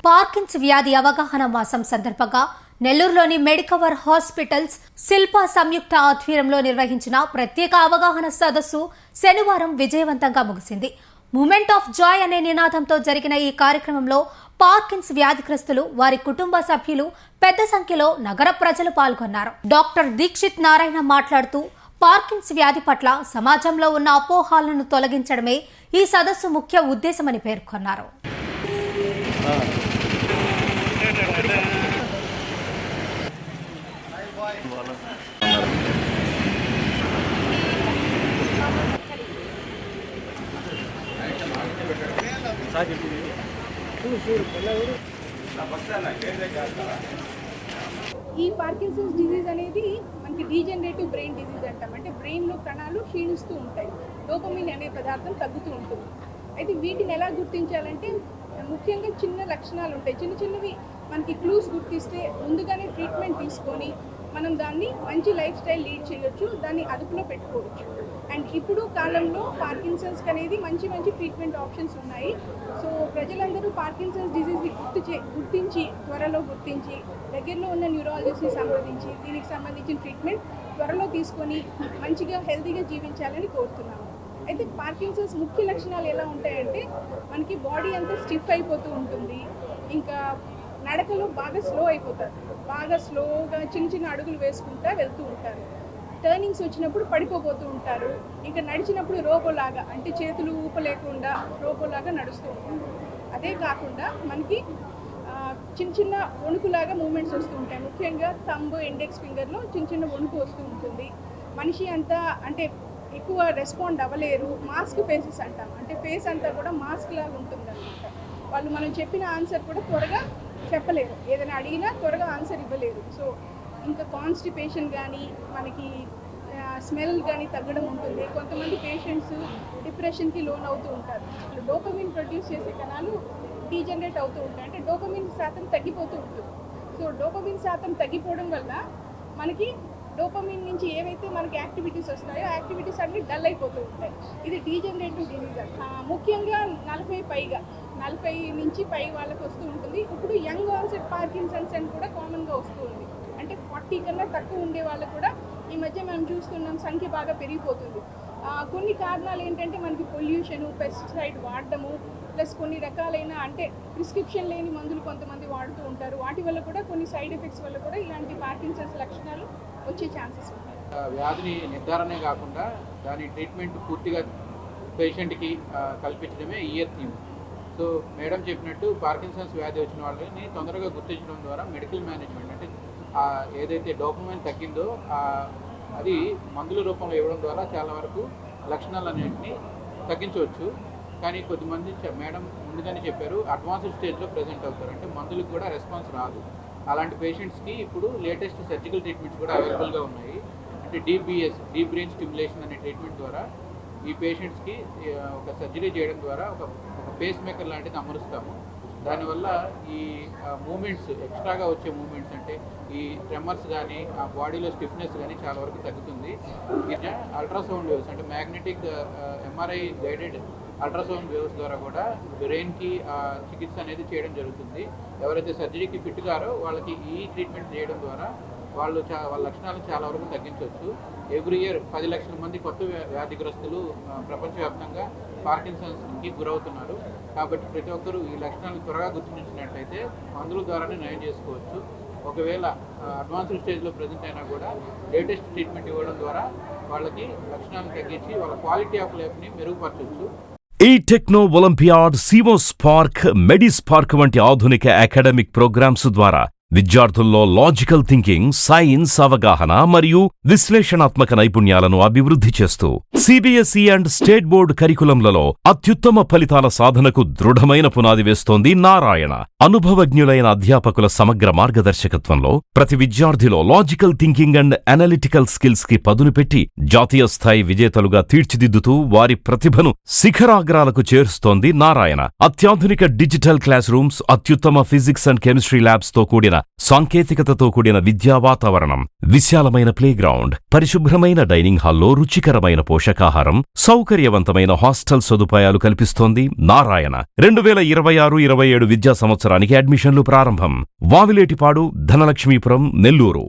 పార్కిన్స్ వ్యాధి అవగాహన మాసం సందర్భంగా నెల్లూరులోని మెడికవర్ హాస్పిటల్స్ శిల్ప సంయుక్త ఆధ్వర్యంలో నిర్వహించిన ప్రత్యేక అవగాహన సదస్సు శనివారం విజయవంతంగా ముగిసింది. మూమెంట్ ఆఫ్ జాయ్ అనే నినాదంతో జరిగిన ఈ కార్యక్రమంలో పార్కిన్స్ వ్యాధిగ్రస్తులు, వారి కుటుంబ సభ్యులు, పెద్ద సంఖ్యలో నగర ప్రజలు పాల్గొన్నారు. డాక్టర్ దీక్షిత్ నారాయణ మాట్లాడుతూ పార్కిన్స్ వ్యాధి పట్ల సమాజంలో ఉన్న అపోహలను తొలగించడమే ఈ సదస్సు ముఖ్య ఉద్దేశమని పేర్కొన్నారు. ఈ పార్కిన్సన్స్ డిజీజ్ అనేది మనకి డీజనరేటివ్ బ్రెయిన్ డిజీజ్ అంటాం. అంటే బ్రెయిన్లో కణాలు క్షీణిస్తూ ఉంటాయి, డోపమిన్ అనే పదార్థం తగ్గుతూ ఉంటుంది. అయితే వీటిని ఎలా గుర్తించాలంటే ముఖ్యంగా చిన్న లక్షణాలు ఉంటాయి. చిన్నవి మనకి క్లూస్ గుర్తిస్తే ముందుగానే ట్రీట్మెంట్ తీసుకొని మనం దాన్ని మంచి లైఫ్ స్టైల్ లీడ్ చేయొచ్చు, దాన్ని అదుపులో పెట్టుకోవచ్చు. అండ్ ఇప్పుడు కాలంలో పార్కిన్సన్స్కి అనేది మంచి ట్రీట్మెంట్ ఆప్షన్స్ ఉన్నాయి. సో ప్రజలందరూ పార్కిన్సన్స్ డిజీజ్ని గుర్తించి త్వరలో గుర్తించి దగ్గరలో ఉన్న న్యూరాలజిస్ట్ని సంప్రదించి దీనికి సంబంధించిన ట్రీట్మెంట్ త్వరలో తీసుకొని మంచిగా హెల్తీగా జీవించాలని కోరుతున్నాము. అయితే పార్కిన్సన్స్ ముఖ్య లక్షణాలు ఎలా ఉంటాయంటే మనకి బాడీ అంతా స్టిఫ్ అయిపోతూ ఉంటుంది, ఇంకా నడకలో బాగా స్లో అయిపోతారు, బాగా స్లోగా చిన్న అడుగులు వేసుకుంటూ వెళ్తూ ఉంటారు. టర్నింగ్స్ వచ్చినప్పుడు పడిపోతూ ఉంటారు. ఇంకా నడిచినప్పుడు రోబోలాగా, అంటే చేతులు ఊపలేకుండా రోబోలాగా నడుస్తూ ఉంటారు. అదే కాకుండా మనకి చిన్న వణుకులాగా మూమెంట్స్ వస్తూ ఉంటాయి. ముఖ్యంగా థంబ్, ఇండెక్స్ ఫింగర్లో చిన్న వణుకు వస్తూ ఉంటుంది. మనిషి అంతా అంటే ఎక్కువ రెస్పాండ్ అవ్వలేరు. మాస్క్ ఫేసెస్ అంటాం, అంటే ఫేస్ అంతా కూడా మాస్క్ లాగా ఉంటుంది అనమాట. వాళ్ళు మనం చెప్పిన ఆన్సర్ కూడా త్వరగా చెప్పలేరు, ఏదైనా అడిగినా త్వరగా ఆన్సర్ ఇవ్వలేరు. సో ఇంకా కాన్స్టిపేషన్ కానీ మనకి స్మెల్ కానీ తగ్గడం ఉంటుంది. కొంతమంది పేషెంట్స్ డిప్రెషన్కి లోన్ అవుతూ ఉంటారు. డోపమిన్ ప్రొడ్యూస్ చేసే కణాలు డీజనరేట్ అవుతూ ఉంటాయి, అంటే డోపమిన్ శాతం తగ్గిపోతూ ఉంటుంది. సో డోపమిన్ శాతం తగ్గిపోవడం వల్ల మనకి డోపమిన్ నుంచి ఏవైతే మనకి యాక్టివిటీస్ వస్తాయో యాక్టివిటీస్ అన్నీ డల్ అయిపోతూ ఉంటాయి. ఇది డీజనరేటివ్ డిజీజ్. ముఖ్యంగా 40 నుంచి పై వాళ్ళకి వస్తూ ఉంటుంది. ఇప్పుడు యంగ్ ఆన్సెట్ పార్కిన్సన్స్ అని కూడా కామన్గా వస్తూ ఉంది. అంటే 40 కన్నా తక్కువ ఉండే వాళ్ళకు కూడా ఈ మధ్య మనం చూస్తున్నాం సంఖ్య బాగా పెరిగిపోతుంది. కొన్ని కారణాలు ఏంటంటే మనకి పొల్యూషను, పెస్టిసైడ్ వాడడము, ప్లస్ కొన్ని రకాలైన అంటే ప్రిస్క్రిప్షన్ లేని మందులు కొంతమంది వాడుతూ ఉంటారు. వాటి వల్ల కూడా కొన్ని సైడ్ ఎఫెక్ట్స్ వల్ల కూడా ఇలాంటి పార్కిన్సన్స్ లక్షణాలు వచ్చే ఛాన్సెస్ ఉంటాయి. వ్యాధిని నిర్ధారణే కాకుండా దాని ట్రీట్మెంట్ పూర్తిగా పేషెంట్కి కల్పించడమే ఈ థీమ్. సో మేడం చెప్పినట్టు పార్కిన్సన్స్ వ్యాధి వచ్చిన వాళ్ళని తొందరగా గుర్తించడం ద్వారా మెడికల్ మేనేజ్మెంట్, అంటే ఏదైతే డోపమైన్ తగ్గిందో అది మందుల రూపంలో ఇవ్వడం ద్వారా చాలా వరకు లక్షణాలు అన్నింటినీ తగ్గించవచ్చు. కానీ కొద్దిమంది మేడం ముందుగానే చెప్పారు అడ్వాన్స్డ్ స్టేజ్లో ప్రజెంట్ అవుతారు, అంటే మందులకు కూడా రెస్పాన్స్ రాదు. అలాంటి పేషెంట్స్కి ఇప్పుడు లేటెస్ట్ సర్జికల్ ట్రీట్మెంట్స్ కూడా అవైలబుల్గా ఉన్నాయి. అంటే డీప్ బ్రెయిన్ స్టిమ్యులేషన్ అనే ట్రీట్మెంట్ ద్వారా ఈ పేషెంట్స్కి ఒక సర్జరీ చేయడం ద్వారా ఒక పేస్ మేకర్ లాంటిది అమరుస్తాము. దానివల్ల ఈ మూమెంట్స్, ఎక్స్ట్రాగా వచ్చే మూమెంట్స్, అంటే ఈ ట్రెమర్స్ కానీ ఆ బాడీలో స్టిఫ్నెస్ కానీ చాలా వరకు తగ్గుతుంది. అల్ట్రాసౌండ్ వేవ్స్, అంటే magnetic MRI guided ultrasound waves ద్వారా కూడా బ్రెయిన్కి చికిత్స అనేది చేయడం జరుగుతుంది. ఎవరైతే సర్జరీకి ఫిట్ గారో వాళ్ళకి ఈ ట్రీట్మెంట్ చేయడం ద్వారా వాళ్ళ లక్షణాలను చాలా వరకు తగ్గించవచ్చు. ఎవ్రీ ఇయర్ 10 లక్షల మంది కొత్త వ్యాధిగ్రస్తులు ప్రపంచవ్యాప్తంగా పార్కిన్సన్స్కి గురవుతున్నారు. కాబట్టి ప్రతి ఒక్కరూ ఈ లక్షణాలను త్వరగా గుర్తించినట్లయితే మందుల ద్వారానే నయం చేసుకోవచ్చు. ఒకవేళ అడ్వాన్స్డ్ స్టేజ్లో ప్రజెంట్ అయినా కూడా లేటెస్ట్ ట్రీట్మెంట్ ఇవ్వడం ద్వారా వాళ్ళకి లక్షణాలను తగ్గించి వాళ్ళ క్వాలిటీ ఆఫ్ లైఫ్ని మెరుగుపరచవచ్చు. ఈ టెక్నో ఒలింపియాడ్, సివోస్పార్క్, మెడిస్పార్క్ వంటి ఆధునిక అకాడమిక్ ప్రోగ్రామ్స్ ద్వారా విద్యార్థుల్లో లాజికల్ థింకింగ్, సైన్స్ అవగాహన మరియు విశ్లేషణాత్మక నైపుణ్యాలను అభివృద్ధి చేస్తూ సిబిఎస్ఈ అండ్ స్టేట్ బోర్డు కరికులంలలో అత్యుత్తమ ఫలితాల సాధనకు దృఢమైన పునాది వేస్తోంది నారాయణ. అనుభవజ్ఞులైన అధ్యాపకుల సమగ్ర మార్గదర్శకత్వంలో ప్రతి విద్యార్థిలో logical thinking and analytical skills కి పదును పెట్టి జాతీయ స్థాయి విజేతలుగా తీర్చిదిద్దుతూ వారి ప్రతిభను శిఖరాగ్రాలకు చేరుస్తోంది నారాయణ. అత్యాధునిక డిజిటల్ క్లాస్ రూమ్స్, అత్యుత్తమ ఫిజిక్స్ అండ్ కెమిస్ట్రీ ల్యాబ్స్ తో కూడిన సాంకేతికతతో కూడిన విద్యా వాతావరణం, విశాలమైన ప్లేగ్రౌండ్, పరిశుభ్రమైన డైనింగ్ హాల్లో రుచికరమైన పోషకాహారం, సౌకర్యవంతమైన హాస్టల్ సదుపాయాలు కల్పిస్తోంది నారాయణ. 2026-27 విద్యా సంవత్సరానికి అడ్మిషన్లు ప్రారంభం. వావిలేటిపాడు, ధనలక్ష్మీపురం, నెల్లూరు.